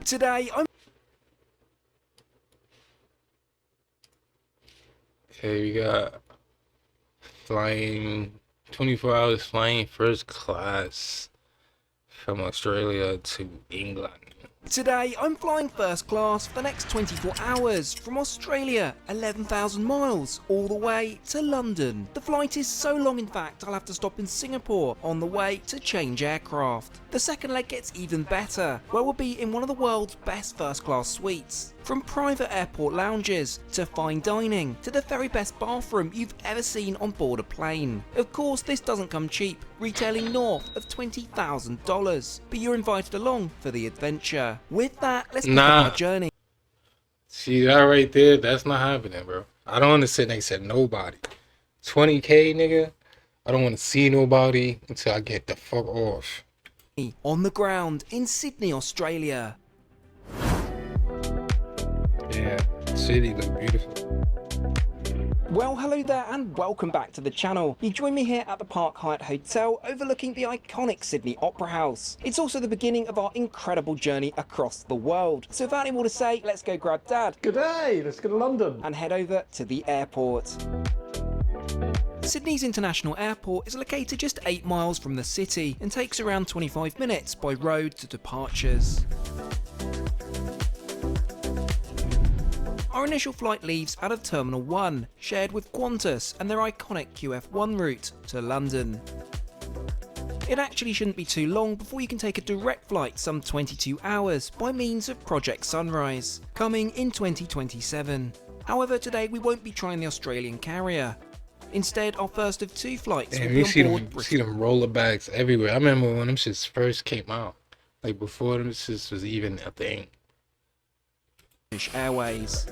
Today I'm Okay, we got flying 24 hours flying first class from Australia to England. Today I'm flying first class for the next 24 hours from Australia, 11,000 miles, all the way to London. The flight is so long in fact I'll have to stop in Singapore on the way to change aircraft. The second leg gets even better, where we'll be in one of the world's best first class suites. From private airport lounges, to fine dining, to the very best bathroom you've ever seen on board a plane. Of course this doesn't come cheap, retailing north of $20,000, but you're invited along for the adventure. With that, let's pick up our journey. See that right there? That's not happening, bro. I don't want to sit next to nobody. 20K, nigga. I don't want to see nobody until I get the fuck off. On the ground in Sydney, Australia. Yeah, city look beautiful. Well, hello there and welcome back to the channel. You join me here at the Park Hyatt Hotel overlooking the iconic Sydney Opera House. It's also the beginning of our incredible journey across the world. So without any more to say, let's go grab Dad. Good day, let's go to London. And head over to the airport. Sydney's International Airport is located just 8 miles from the city and takes around 25 minutes by road to departures. Our initial flight leaves out of Terminal 1, shared with Qantas and their iconic QF1 route to London. It actually shouldn't be too long before you can take a direct flight some 22 hours by means of Project Sunrise, coming in 2027. However, today we won't be trying the Australian carrier. Instead, our first of 2 flights will be on board see them roller bags everywhere. I remember when them shits first came out, like before them shits was even a thing. British Airways.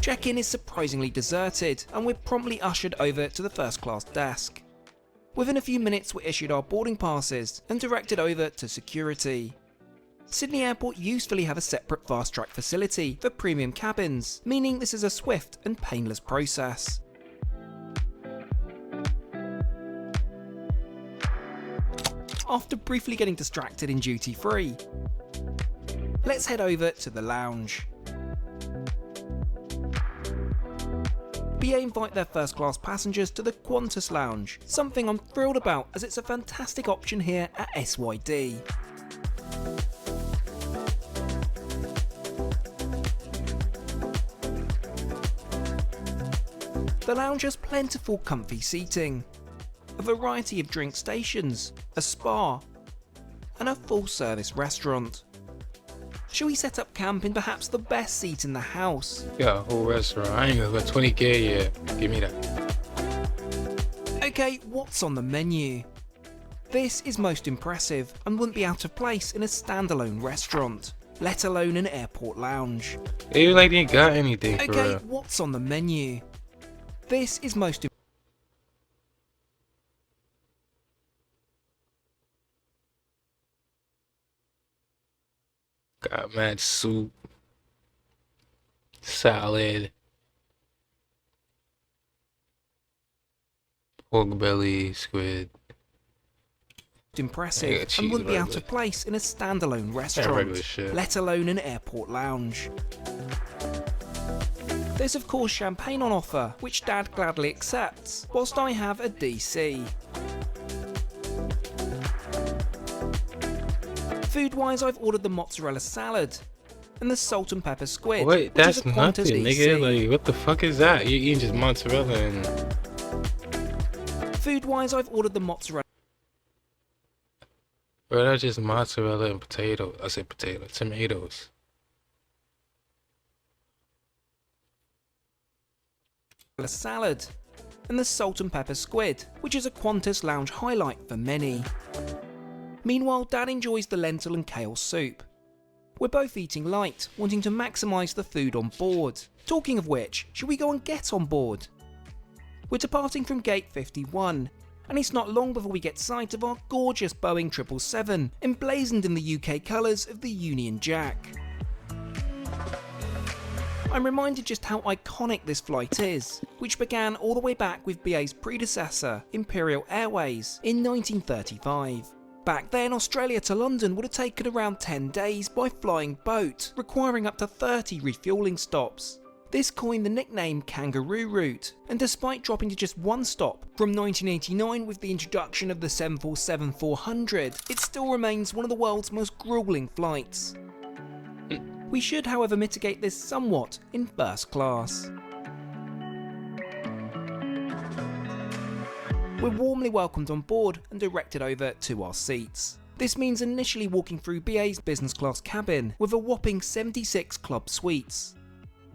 Check-in is surprisingly deserted and we're promptly ushered over to the first class desk. Within a few minutes we're issued our boarding passes and directed over to security. Sydney Airport usefully have a separate fast track facility for premium cabins, meaning this is a swift and painless process. After briefly getting distracted in duty free, let's head over to the lounge. BA invite their first class passengers to the Qantas lounge, something I'm thrilled about as it's a fantastic option here at SYD. The lounge has plentiful comfy seating, a variety of drink stations, a spa, and a full service restaurant. Shall we set up camp in perhaps the best seat in the house? Yeah, whole restaurant. I ain't gonna go 20K yet. Give me that. Okay, what's on the menu? This is most impressive and wouldn't be out of place in a standalone restaurant, let alone an airport lounge. They like they ain't got anything for Okay, real. what's on the menu? This is most Got mad soup, salad, pork belly, squid. impressive Yeah, and wouldn't be out cheeseburger. of place in a standalone restaurant, regular shit. let alone an airport lounge. There's of course champagne on offer, which Dad gladly accepts, whilst I have a DC. Food-wise, I've ordered the mozzarella salad and the salt and pepper squid. Wait, which that's is a Qantas nothing, DC. nigga. Like, what the fuck is that? You eating just mozzarella and Food-wise, I've ordered the mozzarella bro, that's just mozzarella and potato. I said potato, tomatoes. salad and the salt and pepper squid, which is a Qantas lounge highlight for many. Meanwhile, Dad enjoys the lentil and kale soup. We're both eating light, wanting to maximise the food on board. Talking of which, should we go and get on board? We're departing from gate 51, and it's not long before we get sight of our gorgeous Boeing 777, emblazoned in the UK colours of the Union Jack. I'm reminded just how iconic this flight is, which began all the way back with BA's predecessor, Imperial Airways, in 1935. Back then, Australia to London would have taken around 10 days by flying boat, requiring up to 30 refuelling stops. This coined the nickname Kangaroo Route, and despite dropping to just one stop from 1989 with the introduction of the 747-400, it still remains one of the world's most grueling flights. We should, however, mitigate this somewhat in first class. We're warmly welcomed on board and directed over to our seats. This means initially walking through BA's business class cabin with a whopping 76 club suites.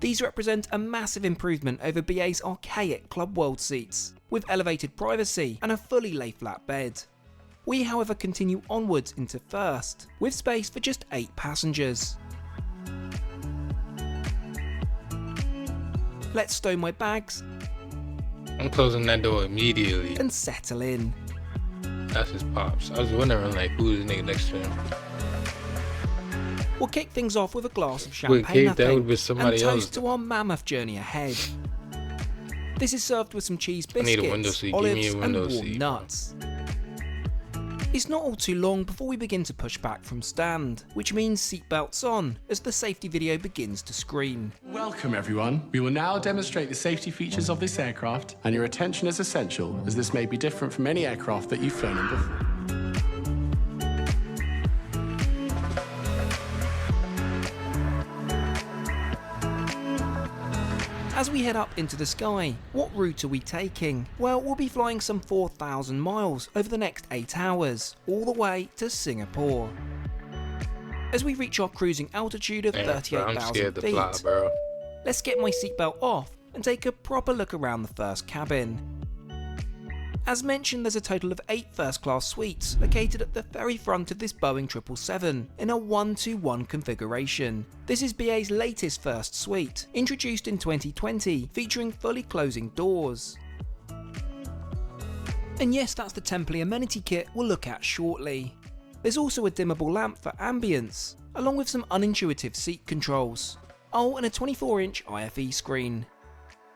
These represent a massive improvement over BA's archaic Club World seats, with elevated privacy and a fully lay-flat bed. We, however, continue onwards into first, with space for just 8 passengers. Let's stow my bags I'm closing that door immediately. and settle in. That's his pops. I was wondering, like, who's the nigga next to him? We'll kick things off with a glass of Wait, champagne, Kate, that I would be think, somebody and else. toast to our mammoth journey ahead. This is served with some cheese I need a window biscuits, seat. Give me olives, a and window warm seat. nuts. It's not all too long before we begin to push back from stand, which means seatbelts on as the safety video begins to screen. Welcome everyone. We will now demonstrate the safety features of this aircraft, and your attention is essential as this may be different from any aircraft that you've flown in before. As we head up into the sky, what route are we taking? Well, we'll be flying some 4,000 miles over the next 8 hours, all the way to Singapore. As we reach our cruising altitude of Damn, bro, I'm 38,000 scared to fly, feet, bro. let's get my seatbelt off and take a proper look around the first cabin. As mentioned, there's a total of 8 first-class suites located at the very front of this Boeing 777 in a 1-to-1 configuration. This is BA's latest first suite, introduced in 2020, featuring fully closing doors. And yes, that's the Templey amenity kit we'll look at shortly. There's also a dimmable lamp for ambience, along with some unintuitive seat controls. Oh, and a 24-inch IFE screen.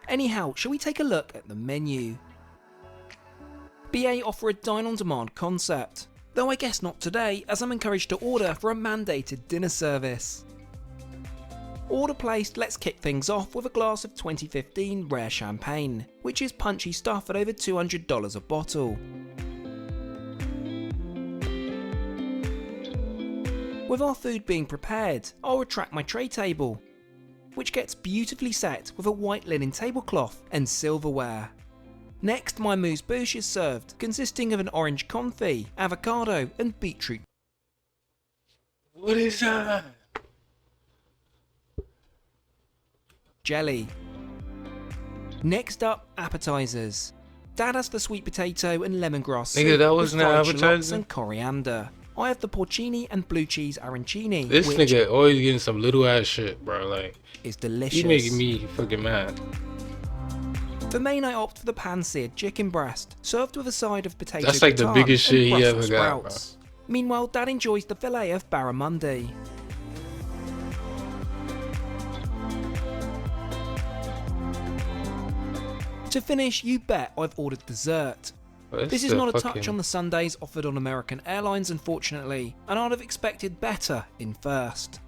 Anyhow, shall we take a look at the menu? BA offer a dine-on-demand concept, though I guess not today, as I'm encouraged to order for a mandated dinner service. Order placed, let's kick things off with a glass of 2015 rare champagne, which is punchy stuff at over $200 a bottle. With our food being prepared, I'll retract my tray table, which gets beautifully set with a white linen tablecloth and silverware. Next, my amuse-bouche is served, consisting of an orange confit, avocado and beetroot What is that? jelly. Next up, appetizers. Dad has the sweet potato and lemongrass soup Nigga, that with wasn't an fried shallots appetizer? and coriander. I have the porcini and blue cheese arancini, This which nigga always getting some little ass shit, bro. Like, is he delicious. making me fucking mad. For main, I opt for the pan-seared chicken breast, served with a side of potato That's like the gratin biggest and shit he Brussels ever got, bro. sprouts. Meanwhile, Dad enjoys the fillet of barramundi. To finish, you bet I've ordered dessert. This is not a touch on the sundaes offered on American Airlines, unfortunately, and I'd have expected better in first.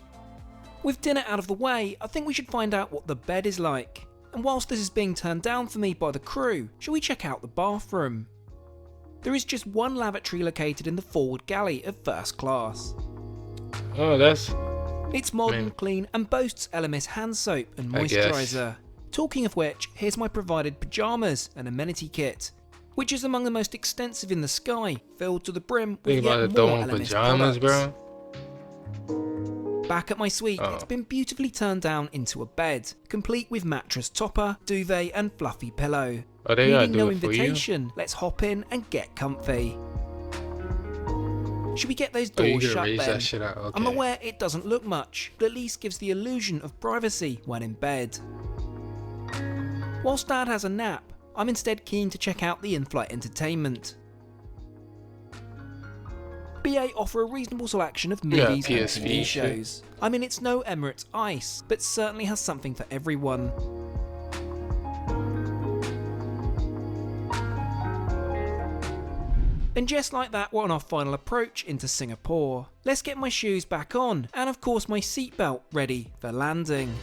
With dinner out of the way, I think we should find out what the bed is like. And whilst this is being turned down for me by the crew, shall we check out the bathroom? There is just one lavatory located in the forward galley of first class. Oh, that's... It's modern, Man. clean, and boasts Elemis hand soap and I guess. moisturiser. Talking of which, here's my provided pyjamas and amenity kit, which is among the most extensive in the sky, filled to the brim with Think about yet to more throw on Elemis pajamas, products. bro. Back at my suite, Oh. it's been beautifully turned down into a bed, complete with mattress topper, duvet and fluffy pillow. Oh, they gotta Needing do no it for you? invitation, let's hop in and get comfy. Should we get those Oh, you doors can shut raise then? that shit out. Okay. I'm aware it doesn't look much, but at least gives the illusion of privacy when in bed. Whilst Dad has a nap, I'm instead keen to check out the in-flight entertainment. BA offer a reasonable selection of Yeah, movies and PSV TV shit. shows. I mean, it's no Emirates Ice, but certainly has something for everyone. And just like that, we're on our final approach into Singapore. Let's get my shoes back on, and of course my seatbelt ready for landing.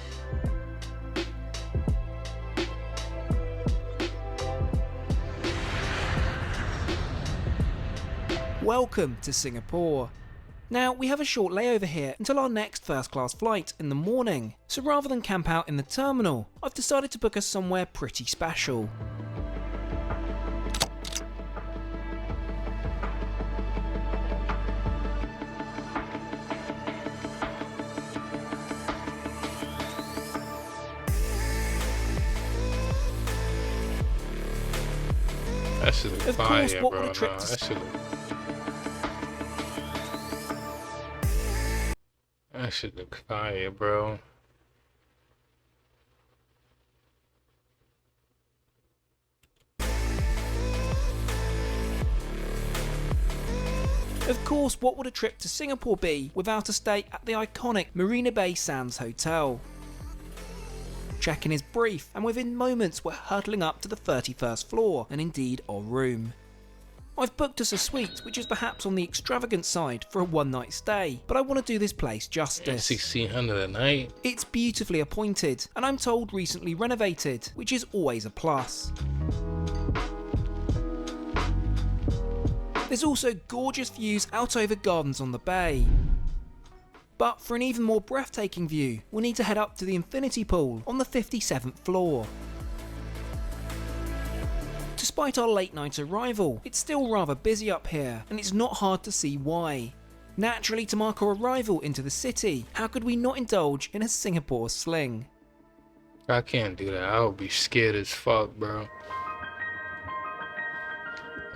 Welcome to Singapore. Now, we have a short layover here until our next first class flight in the morning, so rather than camp out in the terminal, I've decided to book us somewhere pretty special. That shit look Of fire, course, what bro. would a trip Nah, to that shit look fire, bro. Of course, what would a trip to Singapore be without a stay at the iconic Marina Bay Sands Hotel? Check-in is brief, and within moments we're hurtling up to the 31st floor, and indeed our room. I've booked us a suite, which is perhaps on the extravagant side for a one-night stay, but I want to do this place justice. 1600 a night. It's beautifully appointed, and I'm told recently renovated, which is always a plus. There's also gorgeous views out over gardens on the bay. But for an even more breathtaking view, we'll need to head up to the infinity pool on the 57th floor. Despite our late night arrival, it's still rather busy up here, and it's not hard to see why. Naturally, to mark our arrival into the city, how could we not indulge in a Singapore sling? I can't do that. I would be scared as fuck, bro.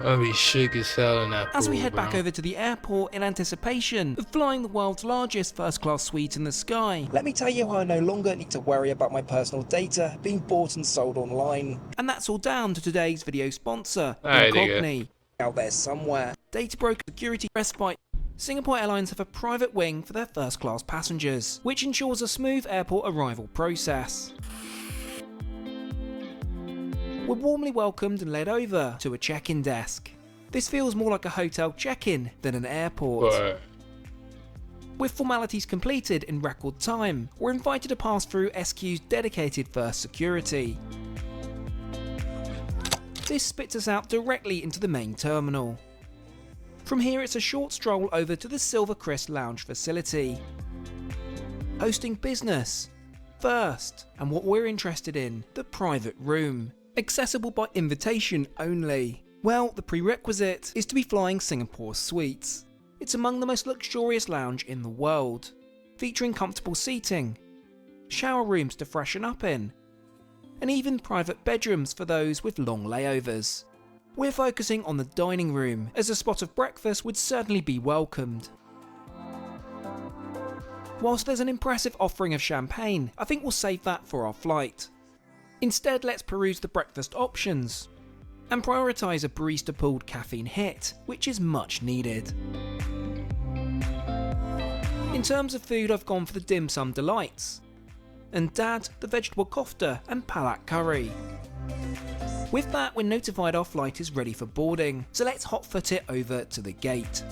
I'll be shook as hell in that pool, As we head bro. back over to the airport in anticipation of flying the world's largest first-class suite in the sky. Let me tell you how I no longer need to worry about my personal data being bought and sold online. And that's all down to today's video sponsor, Alright, Incogni. Out there somewhere. Data broker security respite. Singapore Airlines have a private wing for their first-class passengers, which ensures a smooth airport arrival process. We're warmly welcomed and led over to a check-in desk. This feels more like a hotel check-in than an airport. But With formalities completed in record time, we're invited to pass through SQ's dedicated first security. This spits us out directly into the main terminal. From here it's a short stroll over to the Silver Crest Lounge facility. Hosting business first, and what we're interested in, the private room. Accessible by invitation only. Well, the prerequisite is to be flying Singapore Suites. It's among the most luxurious lounge in the world, featuring comfortable seating, shower rooms to freshen up in, and even private bedrooms for those with long layovers. We're focusing on the dining room, as a spot of breakfast would certainly be welcomed. Whilst there's an impressive offering of champagne, I think we'll save that for our flight. Instead, let's peruse the breakfast options and prioritise a barista pulled caffeine hit, which is much needed. In terms of food, I've gone for the dim sum delights, and Dad the vegetable kofta and palak curry. With that, we're notified our flight is ready for boarding, so let's hotfoot it over to the gate.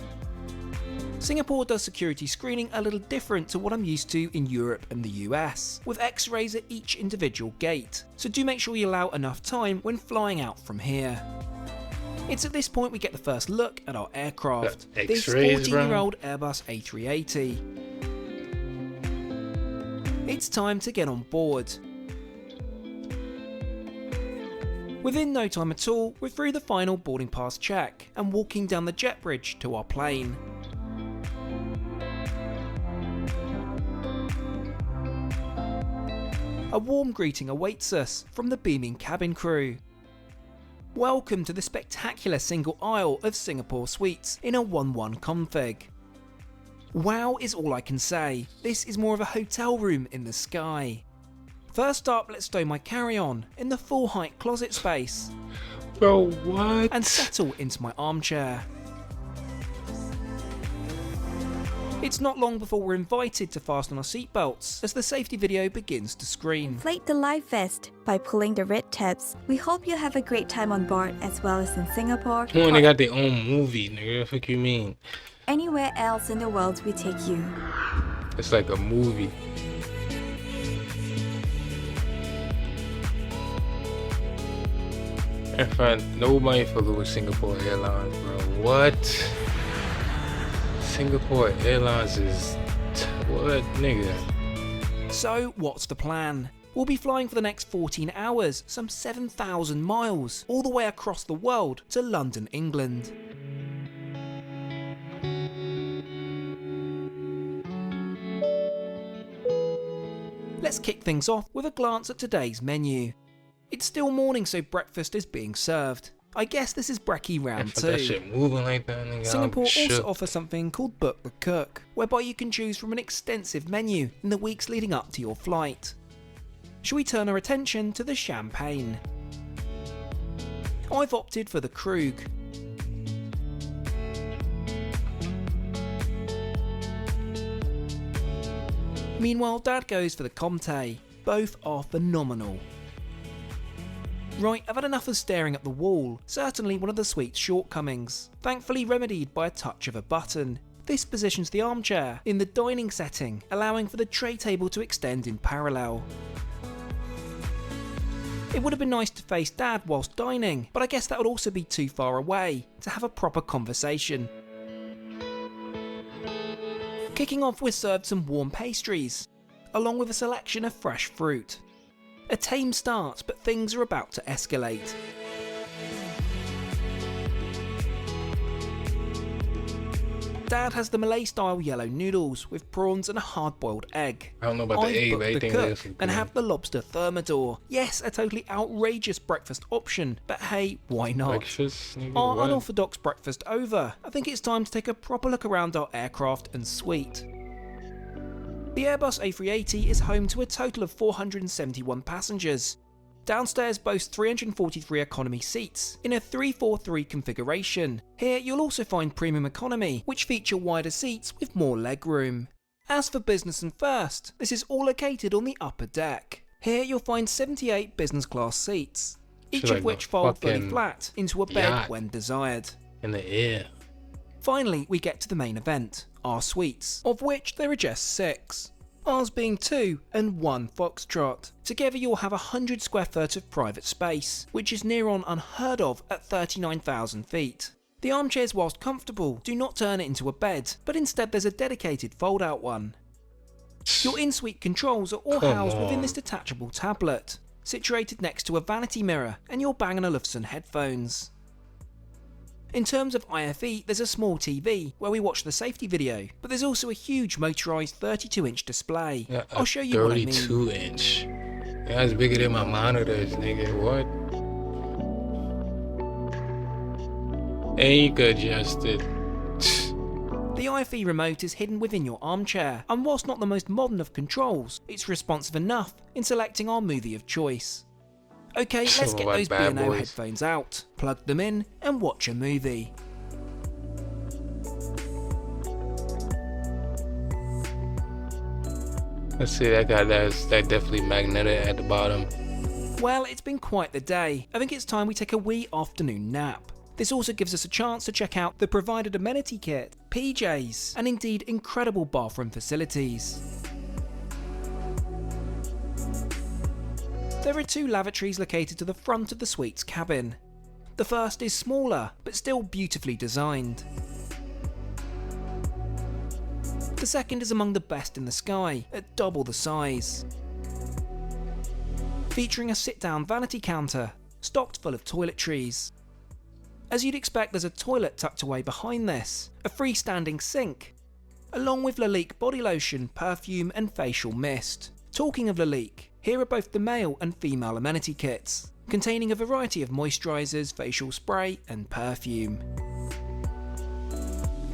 Singapore does security screening a little different to what I'm used to in Europe and the US, with X-rays at each individual gate, so do make sure you allow enough time when flying out from here. It's at this point we get the first look at our aircraft, Got this X-rays, bro. 14-year-old Airbus A380. It's time to get on board. Within no time at all, we're through the final boarding pass check and walking down the jet bridge to our plane. A warm greeting awaits us from the beaming cabin crew. Welcome to the spectacular single aisle of Singapore Suites in a 1-1 config. Wow is all I can say, this is more of a hotel room in the sky. First up, let's stow my carry-on in the full height closet space bro, what? and settle into my armchair. It's not long before we're invited to fasten our seatbelts as the safety video begins to screen. Inflate the life vest by pulling the red tabs. We hope you have a great time on board as well as in Singapore Come on, or they got their own movie, nigga. What the fuck you mean? anywhere else in the world we take you. It's like a movie. In fact, nobody fucking with Singapore Airlines, bro. What? Singapore Airlines is what, nigga? So what's the plan? We'll be flying for the next 14 hours, some 7,000 miles, all the way across the world to London, England. Let's kick things off with a glance at today's menu. It's still morning, so breakfast is being served. I guess this is brekkie round Fuck that 2. shit moving like that, nigga. Singapore I'm also shook. offers something called Book the Cook, whereby you can choose from an extensive menu in the weeks leading up to your flight. Shall we turn our attention to the champagne? I've opted for the Krug. Meanwhile, Dad goes for the Comté. Both are phenomenal. Right, I've had enough of staring at the wall, certainly one of the suite's shortcomings, thankfully remedied by a touch of a button. This positions the armchair in the dining setting, allowing for the tray table to extend in parallel. It would have been nice to face Dad whilst dining, but I guess that would also be too far away to have a proper conversation. Kicking off, we're served some warm pastries, along with a selection of fresh fruit. A tame start, but things are about to escalate. Dad has the Malay-style yellow noodles with prawns and a hard-boiled egg. I don't know about the I've egg, booked but the everything Cook else is and good. have the lobster thermidor. Yes, a totally outrageous breakfast option, but hey, why not? Breakfast, nigga, Our what? unorthodox breakfast over, I think it's time to take a proper look around our aircraft and suite. The Airbus A380 is home to a total of 471 passengers. Downstairs boasts 343 economy seats in a 343 configuration. Here you'll also find premium economy, which feature wider seats with more legroom. As for business and first, this is all located on the upper deck. Here you'll find 78 business class seats, each It's of like which a fold fully fucking flat into a bed yacht. when desired. In the air. Finally, we get to the main event, our suites, of which there are just 6. Ours being 2 and 1 Foxtrot. Together you'll have 100 square foot of private space, which is near on unheard of at 39,000 feet. The armchairs, whilst comfortable, do not turn it into a bed, but instead there's a dedicated fold-out one. Your in-suite controls are all Come housed within on. this detachable tablet, situated next to a vanity mirror and your Bang & Olufsen headphones. In terms of IFE, there's a small TV where we watch the safety video, but there's also a huge motorised 32-inch display. Yeah, I'll show you what I mean. 32-inch. That's bigger than my monitors, nigga. What? And you could adjust it. The IFE remote is hidden within your armchair, and whilst not the most modern of controls, it's responsive enough in selecting our movie of choice. Okay, let's Some get of my those bad B&O boys. headphones out, plug them in, and watch a movie. Let's see, that definitely magnetic at the bottom. Well, it's been quite the day. I think it's time we take a wee afternoon nap. This also gives us a chance to check out the provided amenity kit, PJs, and indeed incredible bathroom facilities. There are 2 lavatories located to the front of the suite's cabin. The first is smaller, but still beautifully designed. The second is among the best in the sky, at double the size. Featuring a sit-down vanity counter, stocked full of toiletries. As you'd expect, there's a toilet tucked away behind this, a freestanding sink, along with Lalique body lotion, perfume and facial mist. Talking of Lalique, here are both the male and female amenity kits, containing a variety of moisturisers, facial spray and perfume.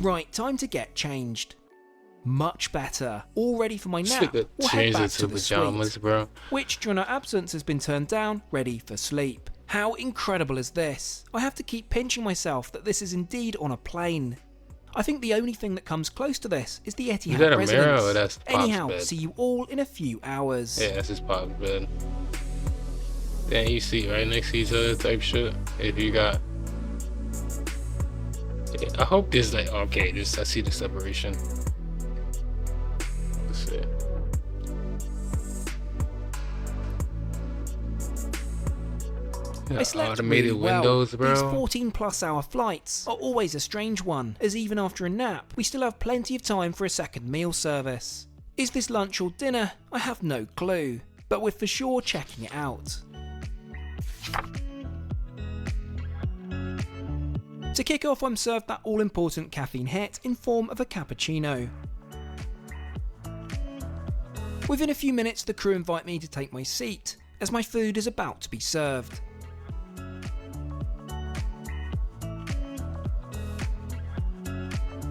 Right, time to get changed. Much better. All ready for my nap. We'll head Change back it to to the pajamas, suite, bro. which during our absence has been turned down, ready for sleep. How incredible is this? I have to keep pinching myself that this is indeed on a plane. I think the only thing that comes close to this is the Is Etihad that a mirror residence. or that's Pop's Anyhow, bed? see you all in a few hours. Yeah, that's his Pop's bed. Then you see right next to each other type shit. If you got, yeah, I hope this like okay. This I see the separation. Let's see. Yeah, I slept automated really well. windows, bro. These 14-plus-hour flights are always a strange one, as even after a nap, we still have plenty of time for a second meal service. Is this lunch or dinner? I have no clue, but we're for sure checking it out. To kick off, I'm served that all-important caffeine hit in form of a cappuccino. Within a few minutes, the crew invite me to take my seat, as my food is about to be served.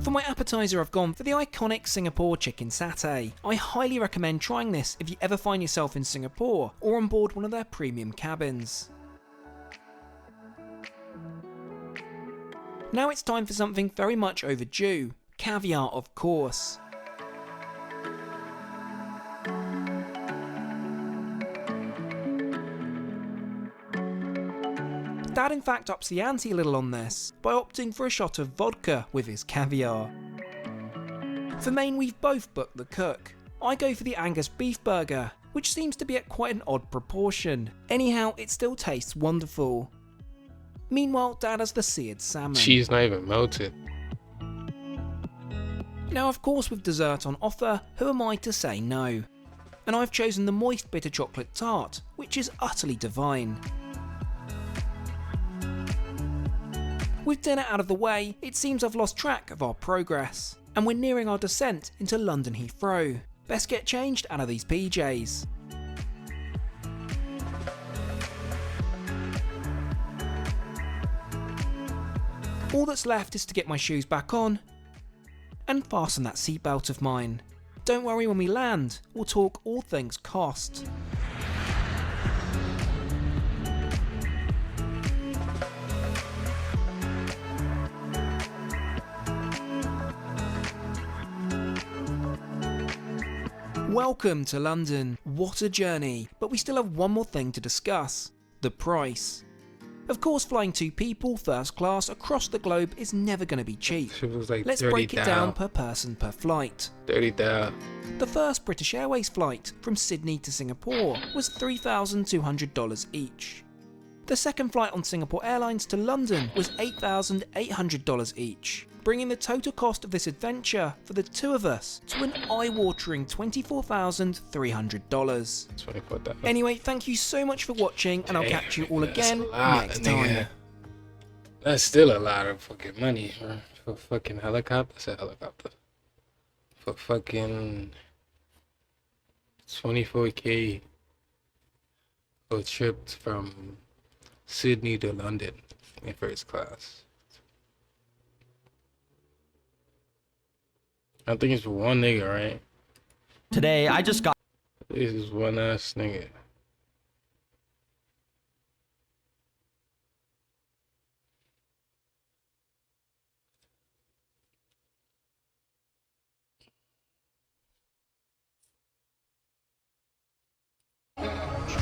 For my appetizer, I've gone for the iconic Singapore chicken satay. I highly recommend trying this if you ever find yourself in Singapore or on board one of their premium cabins. Now it's time for something very much overdue. Caviar, of course. Dad in fact ups the ante a little on this, by opting for a shot of vodka with his caviar. For main, we've both booked the cook. I go for the Angus beef burger, which seems to be at quite an odd proportion. Anyhow, it still tastes wonderful. Meanwhile, Dad has the seared salmon. Cheese not even melted. Now, of course, with dessert on offer, who am I to say no? And I've chosen the moist bitter chocolate tart, which is utterly divine. With dinner out of the way, it seems I've lost track of our progress, and we're nearing our descent into London Heathrow. Best get changed out of these PJs. All that's left is to get my shoes back on and fasten that seatbelt of mine. Don't worry, when we land, we'll talk all things cost. Welcome to London. What a journey. But we still have one more thing to discuss. The price. Of course, flying 2 people first class across the globe is never going to be cheap. Shit was like Let's 30 break it down down. per person per flight. 30 down. The first British Airways flight from Sydney to Singapore was $3,200 each. The second flight on Singapore Airlines to London was $8,800 each, bringing the total cost of this adventure for the two of us to an eye-watering $24,300. 24,000. Anyway, thank you so much for watching, and I'll catch you all again next time. That's still a lot of fucking money, bro. For fucking helicopter. That's a helicopter. For fucking 24K for a trip from Sydney to London in first class. I think it's for one nigga, right? Today, I just got This is one ass nigga.